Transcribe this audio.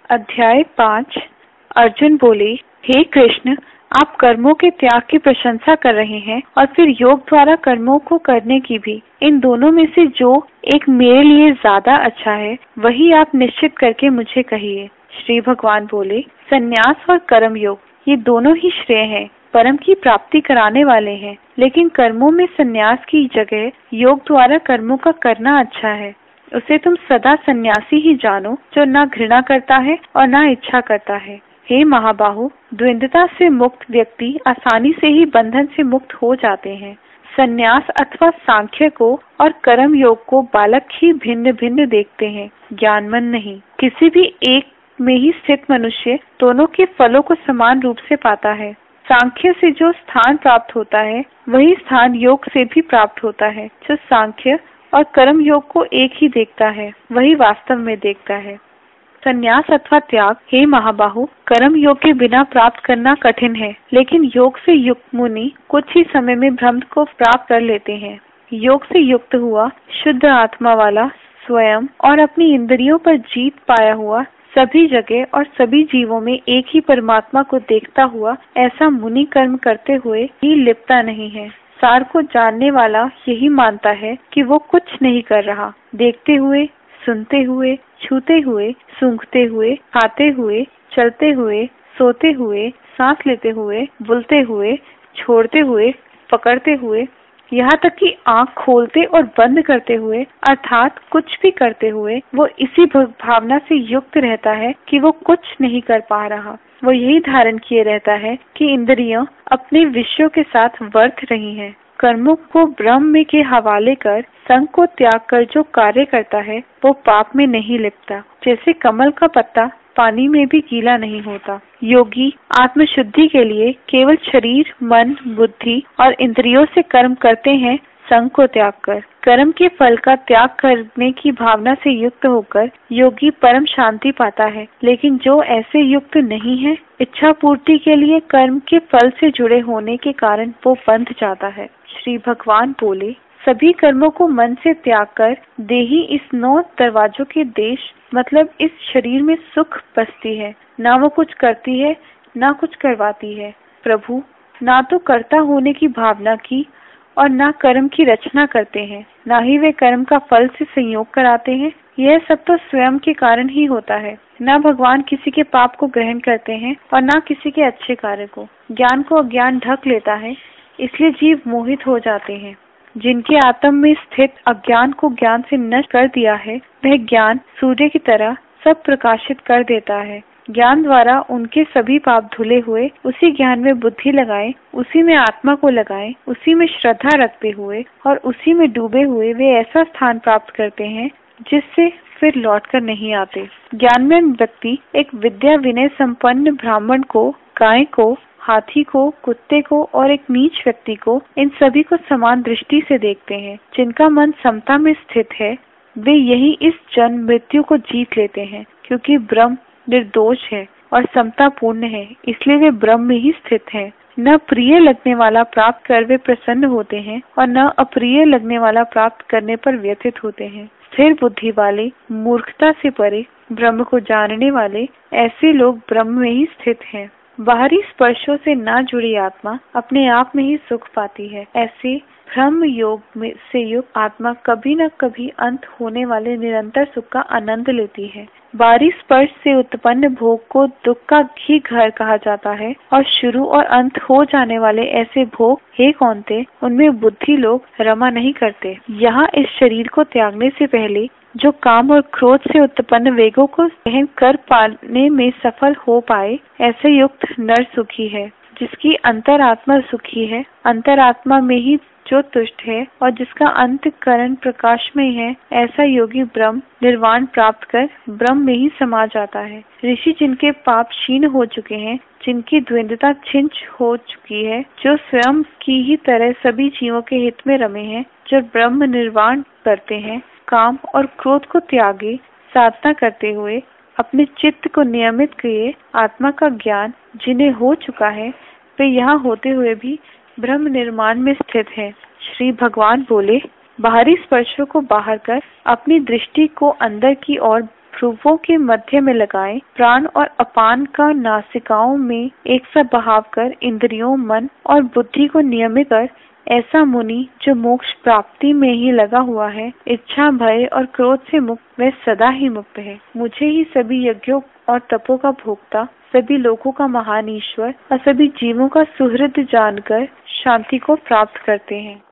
अध्याय 5। अर्जुन बोले, हे कृष्ण, आप कर्मों के त्याग की प्रशंसा कर रहे हैं और फिर योग द्वारा कर्मों को करने की भी। इन दोनों में से जो एक मेरे लिए ज्यादा अच्छा है वही आप निश्चित करके मुझे कहिए। श्री भगवान बोले, संन्यास और कर्म योग ये दोनों ही श्रेय हैं, परम की प्राप्ति कराने वाले हैं, लेकिन कर्मों में संन्यास की जगह योग द्वारा कर्मों का करना अच्छा है। उसे तुम सदा सन्यासी ही जानो, जो ना घृणा करता है और ना इच्छा करता है। हे महाबाहु, द्वंद्वता से मुक्त व्यक्ति आसानी से ही बंधन से मुक्त हो जाते हैं। संन्यास अथवा सांख्य को और कर्म योग को बालक ही भिन्न भिन्न देखते हैं, ज्ञानमन नहीं। किसी भी एक में ही स्थित मनुष्य दोनों के फलों को समान रूप से पाता है। सांख्य से जो स्थान प्राप्त होता है वही स्थान योग से भी प्राप्त होता है। जो सांख्य और कर्म योग को एक ही देखता है वही वास्तव में देखता है। संन्यास अथवा त्याग, हे महाबाहु, कर्म योग के बिना प्राप्त करना कठिन है, लेकिन योग से युक्त मुनि कुछ ही समय में ब्रह्म को प्राप्त कर लेते हैं। योग से युक्त हुआ शुद्ध आत्मा वाला स्वयं और अपनी इंद्रियों पर जीत पाया हुआ सभी जगह और सभी जीवों में एक ही परमात्मा को देखता हुआ ऐसा मुनि कर्म करते हुए ही लिपटा नहीं है। सार को जानने वाला यही मानता है कि वो कुछ नहीं कर रहा। देखते हुए, सुनते हुए, छूते हुए, सूंघते हुए, खाते हुए, चलते हुए, सोते हुए, सांस लेते हुए, बोलते हुए, छोड़ते हुए, पकड़ते हुए, यहाँ तक कि आंख खोलते और बंद करते हुए, अर्थात कुछ भी करते हुए वो इसी भावना से युक्त रहता है कि वो कुछ नहीं कर पा रहा। वो यही धारण किए रहता है कि इंद्रियां अपने विषयों के साथ वर्त रही हैं। कर्मों को ब्रह्म के हवाले कर संग को त्याग कर जो कार्य करता है वो पाप में नहीं लिपटा। जैसे कमल का पत्ता पानी में भी गीला नहीं होता। योगी आत्मशुद्धि के लिए केवल शरीर, मन, बुद्धि और इंद्रियों से कर्म करते हैं, संग को त्याग कर। कर्म के फल का त्याग करने की भावना से युक्त होकर योगी परम शांति पाता है, लेकिन जो ऐसे युक्त नहीं है, इच्छा पूर्ति के लिए कर्म के फल से जुड़े होने के कारण वो बंध जाता है। श्री भगवान बोले, सभी कर्मों को मन से त्याग कर देही इस 9 दरवाजों के देश मतलब इस शरीर में सुख बसती है। ना वो कुछ करती है, ना कुछ करवाती है। प्रभु ना तो कर्ता होने की भावना की और ना कर्म की रचना करते हैं, ना ही वे कर्म का फल से संयोग कराते हैं। यह सब तो स्वयं के कारण ही होता है। ना भगवान किसी के पाप को ग्रहण करते हैं और ना किसी के अच्छे कार्य को। ज्ञान को अज्ञान ढक लेता है, इसलिए जीव मोहित हो जाते हैं। जिनके आत्म में स्थित अज्ञान को ज्ञान से नष्ट कर दिया है, वह ज्ञान सूर्य की तरह सब प्रकाशित कर देता है। ज्ञान द्वारा उनके सभी पाप धुले हुए उसी ज्ञान में बुद्धि लगाए, उसी में आत्मा को लगाए, उसी में श्रद्धा रखते हुए और उसी में डूबे हुए वे ऐसा स्थान प्राप्त करते हैं जिससे फिर लौटकर नहीं आते। ज्ञानमय व्यक्ति एक विद्या विनय संपन्न ब्राह्मण को, गाय को, हाथी को, कुत्ते को और एक नीच व्यक्ति को, इन सभी को समान दृष्टि से देखते हैं। जिनका मन समता में स्थित है वे यही इस जन्म मृत्यु को जीत लेते हैं, क्योंकि ब्रह्म निर्दोष है और समता पूर्ण है, इसलिए वे ब्रह्म में ही स्थित है। न प्रिय लगने वाला प्राप्त कर वे प्रसन्न होते हैं और न अप्रिय लगने वाला प्राप्त करने पर व्यथित होते हैं। स्थिर बुद्धि वाले, मूर्खता से परे, ब्रह्म को जानने वाले, ऐसे लोग ब्रह्म में ही स्थित हैं। बाहरी स्पर्शों से ना जुड़ी आत्मा अपने आप में ही सुख पाती है। ऐसे ब्रह्म योग में से युक्त आत्मा कभी न कभी अंत होने वाले निरंतर सुख का आनंद लेती है। बाहरी स्पर्श से उत्पन्न भोग को दुख का ही घर कहा जाता है और शुरू और अंत हो जाने वाले ऐसे भोग, हे कौन्ते, उनमें बुद्धि लोग रमा नहीं करते। यहाँ इस शरीर को त्यागने से पहले जो काम और क्रोध से उत्पन्न वेगों को सहन कर पाने में सफल हो पाए, ऐसे युक्त नर सुखी है। जिसकी अंतरात्मा सुखी है, अंतरात्मा में ही जो तुष्ट है और जिसका अंतःकरण प्रकाश में है, ऐसा योगी ब्रह्म निर्वाण प्राप्त कर ब्रह्म में ही समा जाता है। ऋषि जिनके पाप क्षीण हो चुके हैं, जिनकी द्वंद्वता छिन्न हो चुकी है, जो स्वयं की ही तरह सभी जीवों के हित में रमे हैं, जो ब्रह्म निर्वाण करते हैं, काम और क्रोध को त्यागे, साधना करते हुए अपने चित्त को नियमित किए, आत्मा का ज्ञान जिन्हें हो चुका है, वे यहाँ होते हुए भी ब्रह्म निर्माण में स्थित है। श्री भगवान बोले, बाहरी स्पर्शों को बाहर कर अपनी दृष्टि को अंदर की ओर भ्रुवों के मध्य में लगाए, प्राण और अपान का नासिकाओं में एक सा बहाव कर इंद्रियों, मन और बुद्धि को नियमित कर, ऐसा मुनि जो मोक्ष प्राप्ति में ही लगा हुआ है, इच्छा, भय और क्रोध से मुक्त, वह सदा ही मुक्त है। मुझे ही सभी यज्ञों और तपों का भोक्ता, सभी लोगों का महान ईश्वर और सभी जीवों का सुहृद जानकर शांति को प्राप्त करते हैं।